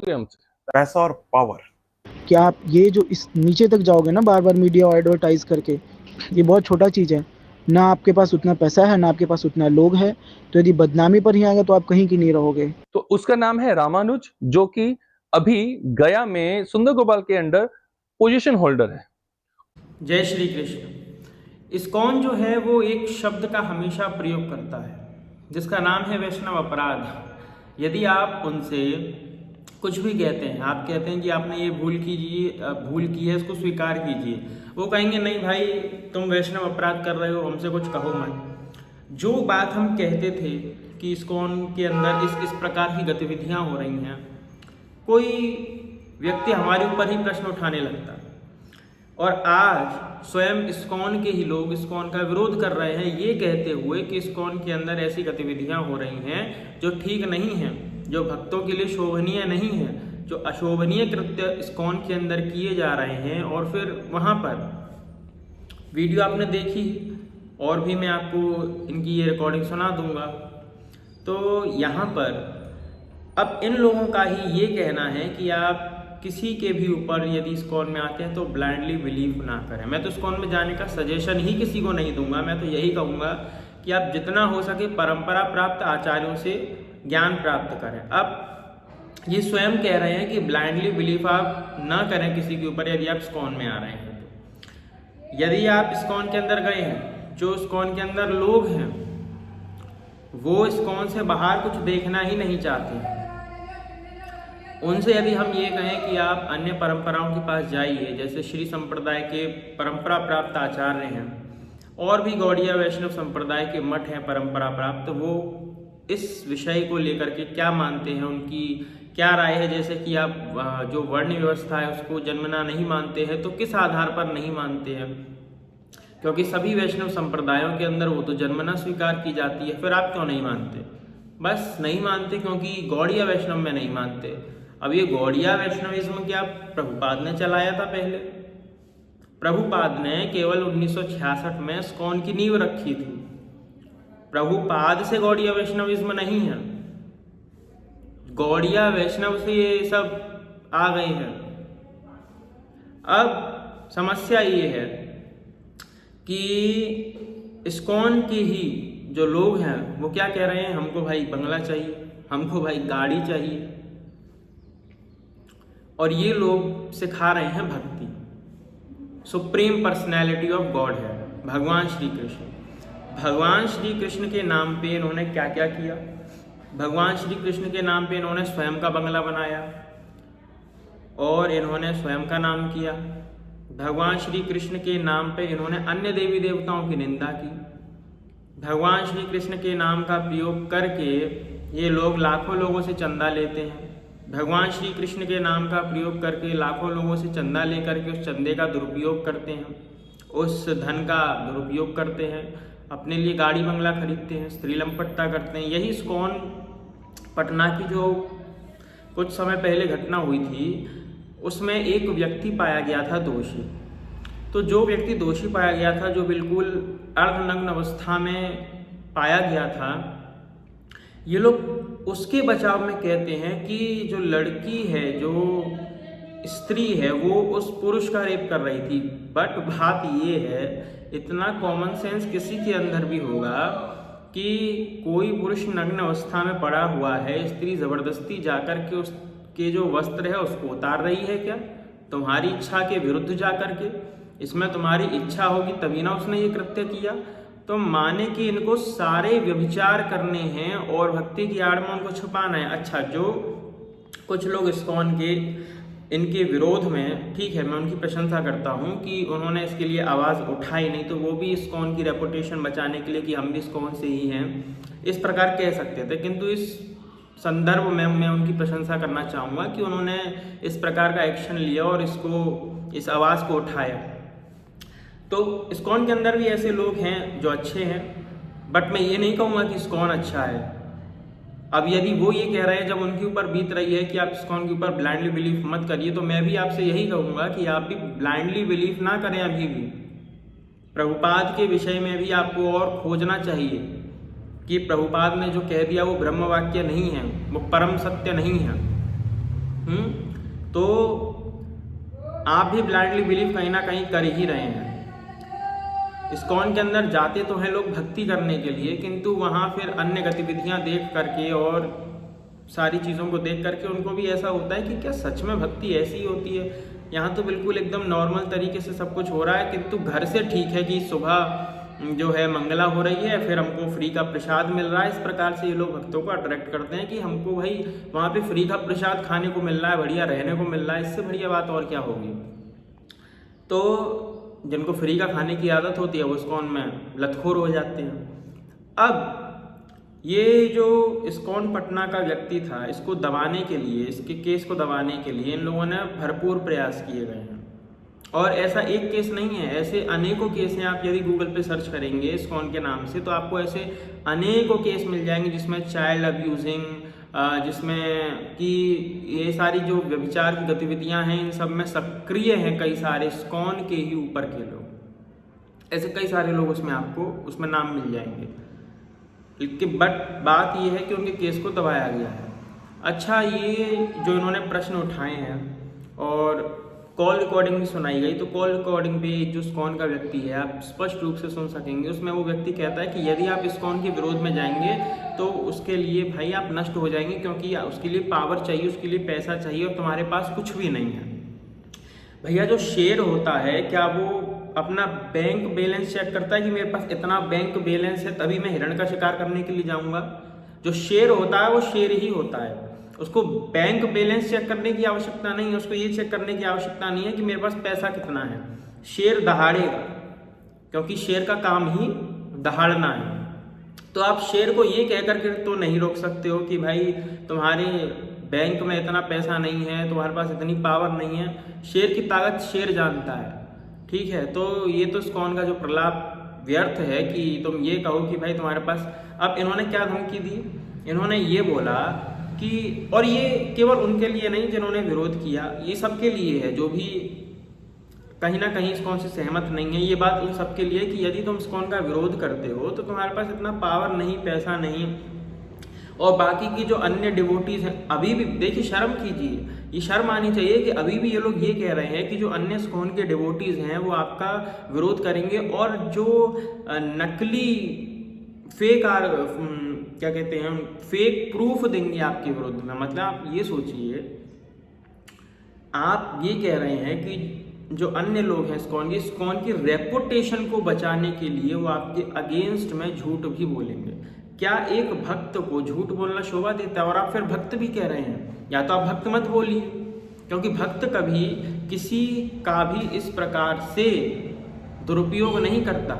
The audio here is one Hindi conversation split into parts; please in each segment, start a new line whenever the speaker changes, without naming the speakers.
पैसा और पावर।
क्या आप ये जो इस नीचे तक जाओगे ना बार बार मीडिया और एडवर्टाइज करके, ये बहुत छोटा चीज़ है। ना आपके पास उतना पैसा है, ना आपके पास उतना लोग है, तो यदि बदनामी पर ही आएगा तो आप कहीं की नहीं रहोगे।
तो उसका नाम है रामानुज, जो कि अभी गया में सुंदर गोपाल के अंडर पोजीशन होल्डर है।
जय श्री कृष्ण। इस्कॉन जो है वो एक शब्द का हमेशा प्रयोग करता है जिसका नाम है वैष्णव अपराध। यदि आप उनसे कुछ भी कहते हैं, आप कहते हैं कि आपने ये भूल की है, इसको स्वीकार कीजिए, वो कहेंगे नहीं भाई तुम वैष्णव अपराध कर रहे हो, हमसे कुछ कहो मत। जो बात हम कहते थे कि इस्कॉन के अंदर इस प्रकार की गतिविधियां हो रही हैं, कोई व्यक्ति हमारे ऊपर ही प्रश्न उठाने लगता, और आज स्वयं इस्कॉन के ही लोग इस्कॉन का विरोध कर रहे हैं ये कहते हुए कि इस्कॉन के अंदर ऐसी गतिविधियां हो रही हैं जो ठीक नहीं हैं, जो भक्तों के लिए शोभनीय नहीं है, जो अशोभनीय कृत्य इस्कॉन के अंदर किए जा रहे हैं। और फिर वहाँ पर वीडियो आपने देखी, और भी मैं आपको इनकी ये रिकॉर्डिंग सुना दूंगा। तो यहाँ पर अब इन लोगों का ही ये कहना है कि आप किसी के भी ऊपर यदि इस्कॉन में आते हैं तो ब्लाइंडली बिलीव ना करें। मैं तो इस्कॉन में जाने का सजेशन ही किसी को नहीं दूंगा। मैं तो यही कहूँगा कि आप जितना हो सके परंपरा प्राप्त आचार्यों से ज्ञान प्राप्त करें। अब ये स्वयं कह रहे हैं कि ब्लाइंडली बिलीव आप ना करें किसी के ऊपर यदि आप इस्कॉन में आ रहे हैं। तो यदि आप इस्कॉन के अंदर गए हैं, जो इस्कॉन के अंदर लोग हैं वो इस्कॉन से बाहर कुछ देखना ही नहीं चाहते, उनसे यदि हम ये कहें कि आप अन्य परंपराओं के पास जाइए, जैसे श्री संप्रदाय के परंपरा प्राप्त आचार्य हैं और भी गौड़िया वैष्णव संप्रदाय के मठ हैं परंपरा प्राप्त, तो वो इस विषय को लेकर के क्या मानते हैं, उनकी क्या राय है। जैसे कि आप जो वर्ण व्यवस्था है उसको जन्मना नहीं मानते हैं, तो किस आधार पर नहीं मानते हैं? क्योंकि सभी वैष्णव संप्रदायों के अंदर वो तो जन्मना स्वीकार की जाती है, फिर आप क्यों नहीं मानते? बस नहीं मानते क्योंकि गौड़िया वैष्णव में नहीं मानते। अब ये गौड़िया वैष्णविज्म क्या प्रभुपाद ने चलाया था? पहले प्रभुपाद ने केवल 1966 में इस्कॉन की नींव रखी थी। प्रभुपाद से गौड़िया वैष्णविज्म नहीं है, गौड़िया वैष्णव से ये सब आ गए हैं। अब समस्या ये है कि इस्कॉन के ही जो लोग हैं वो क्या कह रहे हैं, हमको भाई बंगला चाहिए, हमको भाई गाड़ी चाहिए, और ये लोग सिखा रहे हैं भक्ति। सुप्रीम पर्सनैलिटी ऑफ गॉड है भगवान श्री कृष्ण। भगवान श्री कृष्ण के नाम पे इन्होंने क्या क्या किया? भगवान श्री कृष्ण के नाम पे इन्होंने स्वयं का बंगला बनाया और इन्होंने स्वयं का नाम किया। भगवान श्री कृष्ण के नाम पे इन्होंने अन्य देवी देवताओं की निंदा की। भगवान श्री कृष्ण के नाम का प्रयोग करके ये लोग लाखों लोगों से चंदा लेते हैं। भगवान श्री कृष्ण के नाम का प्रयोग करके लाखों लोगों से चंदा लेकर के उस चंदे का दुरुपयोग करते हैं, उस धन का दुरुपयोग करते हैं, अपने लिए गाड़ी बंगला खरीदते हैं, स्त्री लंपटता करते हैं। यही इस्कॉन पटना की जो कुछ समय पहले घटना हुई थी उसमें एक व्यक्ति पाया गया था दोषी। तो जो व्यक्ति दोषी पाया गया था, जो बिल्कुल अर्धनग्न अवस्था में पाया गया था, ये लोग उसके बचाव में कहते हैं कि जो लड़की है, जो स्त्री है, वो उस पुरुष का रेप कर रही थी। बट बात ये है, इतना कॉमन सेंस किसी के अंदर भी होगा कि कोई पुरुष नग्न अवस्था में पड़ा हुआ है, स्त्री जबरदस्ती जाकर के उसके जो वस्त्र है उसको उतार रही है क्या? तुम्हारी इच्छा के विरुद्ध जाकर के। इसमें तुम्हारी इच्छा होगी तभी ना उसने ये कृत्य किया। तो माने कि इनको सारे व्यभिचार करने हैं और भक्ति की आड़ में उनको छुपाना है। अच्छा, जो कुछ लोग इस्कॉन के इनके विरोध में, ठीक है, मैं उनकी प्रशंसा करता हूँ कि उन्होंने इसके लिए आवाज़ उठाई, नहीं तो वो भी इस्कॉन की रेपुटेशन बचाने के लिए कि हम भी इस्कॉन से ही हैं इस प्रकार कह सकते थे। किंतु इस संदर्भ में मैं उनकी प्रशंसा करना चाहूँगा कि उन्होंने इस प्रकार का एक्शन लिया और इस आवाज़ को उठाया। तो इस्कॉन के अंदर भी ऐसे लोग हैं जो अच्छे हैं, बट मैं ये नहीं कहूँगा कि इस्कॉन अच्छा है। अब यदि वो ये कह रहे हैं, जब उनके ऊपर बीत रही है कि आप इस्कॉन के ऊपर ब्लाइंडली बिलीव मत करिए, तो मैं भी आपसे यही कहूँगा कि आप भी ब्लाइंडली बिलीव ना करें। अभी भी प्रभुपाद के विषय में भी आपको और खोजना चाहिए कि प्रभुपाद ने जो कह दिया वो ब्रह्म वाक्य नहीं है, वो परम सत्य नहीं है। तो आप भी ब्लाइंडली बिलीव कहीं ना कहीं कर ही रहे हैं। इस्कॉन के अंदर जाते तो हैं लोग भक्ति करने के लिए, किंतु वहाँ फिर अन्य गतिविधियाँ देख करके और सारी चीज़ों को देख करके उनको भी ऐसा होता है कि क्या सच में भक्ति ऐसी ही होती है। यहाँ तो बिल्कुल एकदम नॉर्मल तरीके से सब कुछ हो रहा है, किंतु घर से ठीक है कि सुबह जो है मंगला हो रही है, फिर हमको फ्री का प्रसाद मिल रहा है। इस प्रकार से ये लोग भक्तों को अट्रैक्ट करते हैं कि हमको भाई वहाँ पे फ्री का प्रसाद खाने को मिल रहा है, बढ़िया रहने को मिल रहा है, इससे बढ़िया बात और क्या होगी। तो जिनको फ्री का खाने की आदत होती है वो इस्कॉन में लतखोर हो जाते हैं। अब ये जो इस्कॉन पटना का व्यक्ति था, इसको दबाने के लिए, इसके केस को दबाने के लिए इन लोगों ने भरपूर प्रयास किए गए हैं। और ऐसा एक केस नहीं है, ऐसे अनेकों केस हैं। आप यदि गूगल पे सर्च करेंगे इस्कॉन के नाम से तो आपको ऐसे अनेकों केस मिल जाएंगे जिसमें चाइल्ड अब्यूजिंग, जिसमें कि ये सारी जो व्यभिचार की गतिविधियां हैं इन सब में सक्रिय हैं कई सारे इस्कॉन के ही ऊपर के लोग। ऐसे कई सारे लोग उसमें आपको उसमें नाम मिल जाएंगे। बट बात ये है कि उनके केस को दबाया गया है। अच्छा, ये जो इन्होंने प्रश्न उठाए हैं और कॉल रिकॉर्डिंग भी सुनाई गई, तो कॉल रिकॉर्डिंग पे जो इस्कॉन का व्यक्ति है आप स्पष्ट रूप से सुन सकेंगे। उसमें वो व्यक्ति कहता है कि यदि आप इस्कॉन के विरोध में जाएंगे तो उसके लिए भाई आप नष्ट हो जाएंगे, क्योंकि उसके लिए पावर चाहिए, उसके लिए पैसा चाहिए और तुम्हारे पास कुछ भी नहीं है। भैया जो शेर होता है, क्या वो अपना बैंक बैलेंस चेक करता है कि मेरे पास इतना बैंक बैलेंस है तभी मैं हिरण का शिकार करने के लिए जाऊंगा? जो शेर होता है वो शेर ही होता है, उसको बैंक बैलेंस चेक करने की आवश्यकता नहीं है, उसको ये चेक करने की आवश्यकता नहीं है कि मेरे पास पैसा कितना है। शेर दहाड़ेगा, क्योंकि शेर का काम ही दहाड़ना है। तो आप शेर को ये कह करके तो नहीं रोक सकते हो कि भाई तुम्हारे बैंक में इतना पैसा नहीं है, तुम्हारे पास इतनी पावर नहीं है। शेर की ताकत शेर जानता है, ठीक है। तो ये तो इस्कॉन का जो प्रलाप व्यर्थ है कि तुम ये कहो कि भाई तुम्हारे पास। अब इन्होंने क्या धमकी दी, इन्होंने ये बोला कि, और ये केवल उनके लिए नहीं जिन्होंने विरोध किया, ये सबके लिए है जो भी कहीं ना कहीं इस्कॉन से सहमत नहीं है। ये बात उन सबके लिए कि यदि तुम इस्कॉन का विरोध करते हो तो तुम्हारे पास इतना पावर नहीं, पैसा नहीं, और बाकी की जो अन्य डिवोटीज हैं, अभी भी देखिए, शर्म कीजिए, ये शर्म आनी चाहिए कि अभी भी ये लोग ये कह रहे हैं कि जो अन्य इस्कॉन के डिवोटीज हैं वो आपका विरोध करेंगे और जो नकली फेक क्या कहते हैं, फेक प्रूफ देंगे आपके विरुद्ध में। मतलब आप ये सोचिए, आप ये कह रहे हैं कि जो अन्य लोग हैं इस्कॉन की रेपुटेशन को बचाने के लिए वो आपके अगेंस्ट में झूठ भी बोलेंगे। क्या एक भक्त को झूठ बोलना शोभा देता है? और आप फिर भक्त भी कह रहे हैं, या तो आप भक्त मत बोलिए, क्योंकि भक्त कभी किसी का भी इस प्रकार से दुरुपयोग नहीं करता।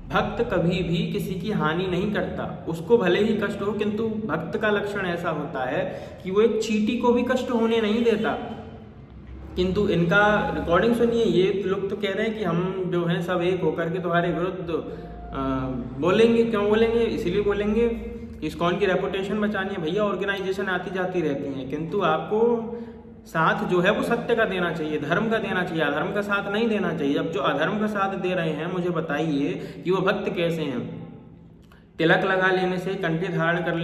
भक्त कभी भी किसी की हानि नहीं करता, उसको भले ही कष्ट हो, किंतु भक्त का लक्षण ऐसा होता है कि वो एक चींटी को भी कष्ट होने नहीं देता। किंतु इनका रिकॉर्डिंग सुनिए, ये लोग तो कह रहे हैं कि हम जो हैं सब एक होकर के तुम्हारे विरुद्ध बोलेंगे। क्यों बोलेंगे? इसीलिए बोलेंगे कि इस्कॉन की रेपुटेशन बचानी है। भैया ऑर्गेनाइजेशन आती जाती रहती हैं, किंतु आपको साथ जो है वो सत्य का देना चाहिए, धर्म का देना चाहिए, अधर्म का साथ नहीं देना चाहिए। अब जो अधर्म का साथ दे रहे हैं, मुझे बताइए कि वो भक्त कैसे हैं? तिलक लगा लेने से, कंठी धारण कर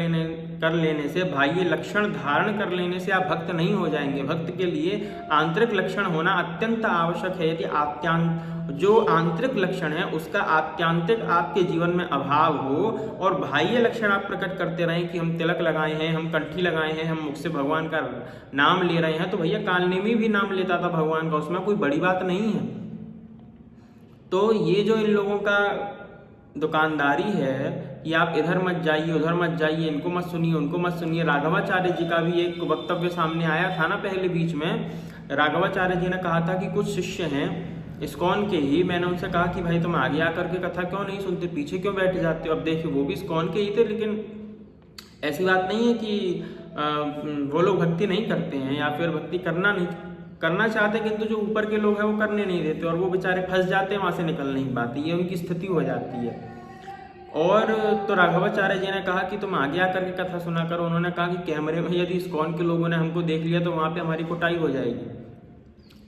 लेने से, बाह्य लक्षण धारण कर लेने से आप भक्त नहीं हो जाएंगे। भक्त के लिए आंतरिक लक्षण होना अत्यंत आवश्यक है। यदि जो आंतरिक लक्षण है उसका आत्यांतिक आपके जीवन में अभाव हो और बाह्य लक्षण आप प्रकट करते रहें कि हम तिलक लगाए हैं, हम कंठी लगाए हैं, हम मुख से भगवान का नाम ले रहे हैं, तो भैया कालनेमी भी नाम लेता था भगवान का, उसमें कोई बड़ी बात नहीं है। तो ये जो इन लोगों का दुकानदारी है कि आप इधर मत जाइए, उधर मत जाइए, इनको मत सुनिए, उनको मत सुनिए। राघवाचार्य जी का भी एक वक्तव्य सामने आया था ना पहले बीच में। राघवाचार्य जी ने कहा था कि कुछ शिष्य हैं इस्कॉन के ही, मैंने उनसे कहा कि भाई तुम आगे आकर के कथा क्यों नहीं सुनते, पीछे क्यों बैठ जाते हो? अब देखिए वो भी इस्कॉन के ही थे, लेकिन ऐसी बात नहीं है कि वो लोग भक्ति नहीं करते हैं या फिर भक्ति करना चाहते, किंतु जो ऊपर के लोग हैं वो करने नहीं देते और वो बेचारे फंस जाते हैं, वहाँ से निकल नहीं पाते, ये उनकी स्थिति हो जाती है। और तो राघवाचार्य जी ने कहा कि तुम आगे आकर के कथा सुना करो। उन्होंने कहा कि कैमरे में यदि इस्कॉन के लोगों ने हमको देख लिया तो वहाँ पे हमारी कुटाई हो जाएगी।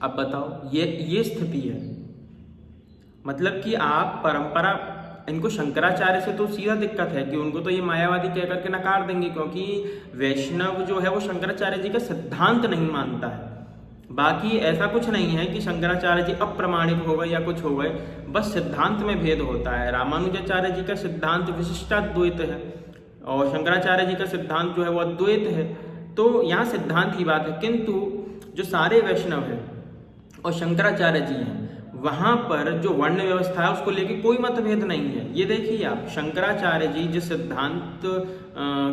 अब बताओ, ये स्थिति है। मतलब कि आप परंपरा इनको शंकराचार्य से तो सीधा दिक्कत है कि उनको तो ये मायावादी कह करके नकार देंगे, क्योंकि वैष्णव जो है वो शंकराचार्य जी का सिद्धांत नहीं मानता है। बाकी ऐसा कुछ नहीं है कि शंकराचार्य जी अप्रमाणिक हो गए या कुछ हो गए, बस सिद्धांत में भेद होता है। रामानुजाचार्य जी का सिद्धांत विशिष्टाद्वैत है और शंकराचार्य जी का सिद्धांत जो है वो अद्वैत है। तो यहाँ सिद्धांत की बात है, किंतु जो सारे वैष्णव हैं और शंकराचार्य जी हैं वहाँ पर जो वर्ण व्यवस्था है उसको लेके कोई मतभेद नहीं है। ये देखिए आप, शंकराचार्य जी जिस सिद्धांत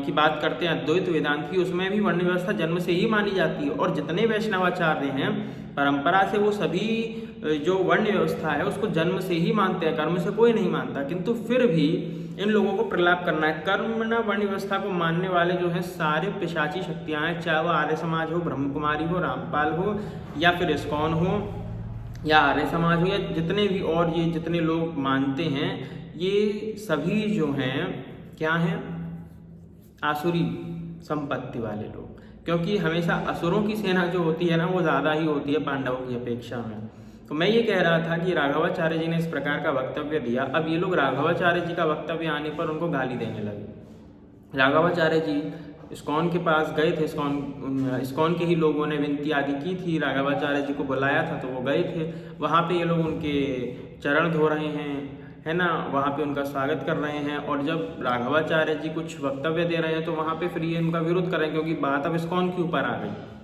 की बात करते हैं अद्वैत वेदांत की, उसमें भी वर्ण व्यवस्था जन्म से ही मानी जाती है। और जितने वैष्णवाचार्य हैं परंपरा से वो सभी जो वर्ण व्यवस्था है उसको जन्म से ही मानते हैं, कर्म से कोई नहीं मानता। किंतु फिर भी इन लोगों को प्रलाप करना है। कर्म न वर्ण व्यवस्था को मानने वाले जो हैं सारे पिशाची शक्तियाँ हैं, चाहे वो आर्य समाज हो, ब्रह्म कुमारी हो, रामपाल हो, या फिर इस्कॉन हो, या आर्य समाज हो, या जितने भी और ये जितने लोग मानते हैं, ये सभी जो हैं क्या हैं, आसुरी संपत्ति वाले लोग। क्योंकि हमेशा असुरों की सेना जो होती है ना वो ज़्यादा ही होती है पांडवों की अपेक्षा में। तो मैं ये कह रहा था कि राघवाचार्य जी ने इस प्रकार का वक्तव्य दिया। अब ये लोग राघवाचार्य जी का वक्तव्य आने पर उनको गाली देने लगे। राघवाचार्य जी इस्कॉन के पास गए थे, इस्कॉन के ही लोगों ने विनती आदि की थी, राघवाचार्य जी को बुलाया था तो वो गए थे। वहाँ पे ये लोग उनके चरण धो रहे हैं, है ना, वहाँ पे उनका स्वागत कर रहे हैं। और जब राघवाचार्य जी कुछ वक्तव्य दे रहे हैं तो वहाँ पे फिर ये उनका विरोध कर रहे हैं, क्योंकि बात अब इस्कॉन के ऊपर आ गई।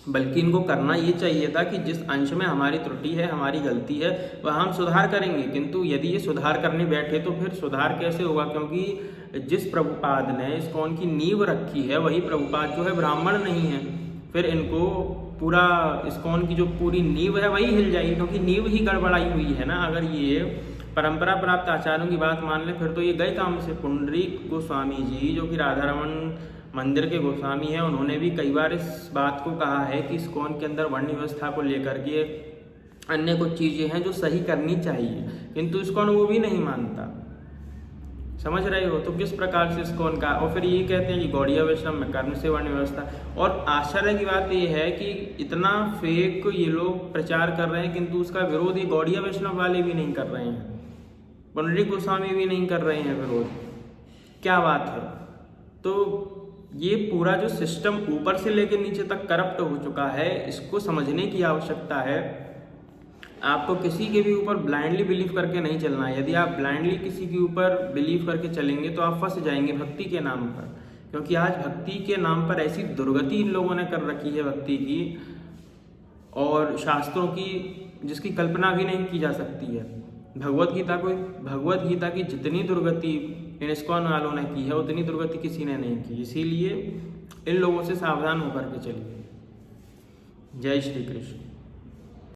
बल्कि इनको करना ये चाहिए था कि जिस अंश में हमारी त्रुटि है, हमारी गलती है, वह हम सुधार करेंगे। किंतु यदि ये सुधार करने बैठे तो फिर सुधार कैसे होगा, क्योंकि जिस प्रभुपाद ने इस्कॉन की नींव रखी है वही प्रभुपाद जो है ब्राह्मण नहीं है। फिर इनको पूरा इस्कॉन की जो पूरी नींव है वही हिल जाएगी, क्योंकि नींव ही गड़बड़ाई हुई है ना। अगर ये परंपरा प्राप्त आचार्यों की बात मान ले फिर तो ये गए काम से। पुंडरीक गोस्वामी जी जो कि राधा रमन मंदिर के गोस्वामी हैं, उन्होंने भी कई बार इस बात को कहा है कि इस्कॉन के अंदर वर्ण व्यवस्था को लेकर के अन्य कुछ चीज़ें हैं जो सही करनी चाहिए, किंतु इस्कॉन वो भी नहीं मानता। समझ रहे हो? तो किस प्रकार से इस्कॉन का, और फिर ये कहते हैं कि गौड़ीय वैष्णव में कर्म से वर्ण व्यवस्था। और आश्चर्य की बात ये है कि इतना फेक ये लोग प्रचार कर रहे हैं, किंतु उसका विरोध ये गौड़ीय वैष्णव वाले भी नहीं कर रहे हैं, पुंडरीक गोस्वामी भी नहीं कर रहे हैं विरोध। क्या बात है? तो ये पूरा जो सिस्टम ऊपर से लेकर नीचे तक करप्ट हो चुका है, इसको समझने की आवश्यकता है। आपको किसी के भी ऊपर ब्लाइंडली बिलीव करके नहीं चलना है। यदि आप ब्लाइंडली किसी के ऊपर बिलीव करके चलेंगे तो आप फंस जाएंगे भक्ति के नाम पर, क्योंकि आज भक्ति के नाम पर ऐसी दुर्गति इन लोगों ने कर रखी है भक्ति की और शास्त्रों की, जिसकी कल्पना भी नहीं की जा सकती है। भगवत गीता की जितनी दुर्गति इन इस्कॉन वालों ने की है उतनी दुर्गति किसी ने नहीं की। इसीलिए इन लोगों से सावधान होकर के चलिए। जय श्री कृष्ण।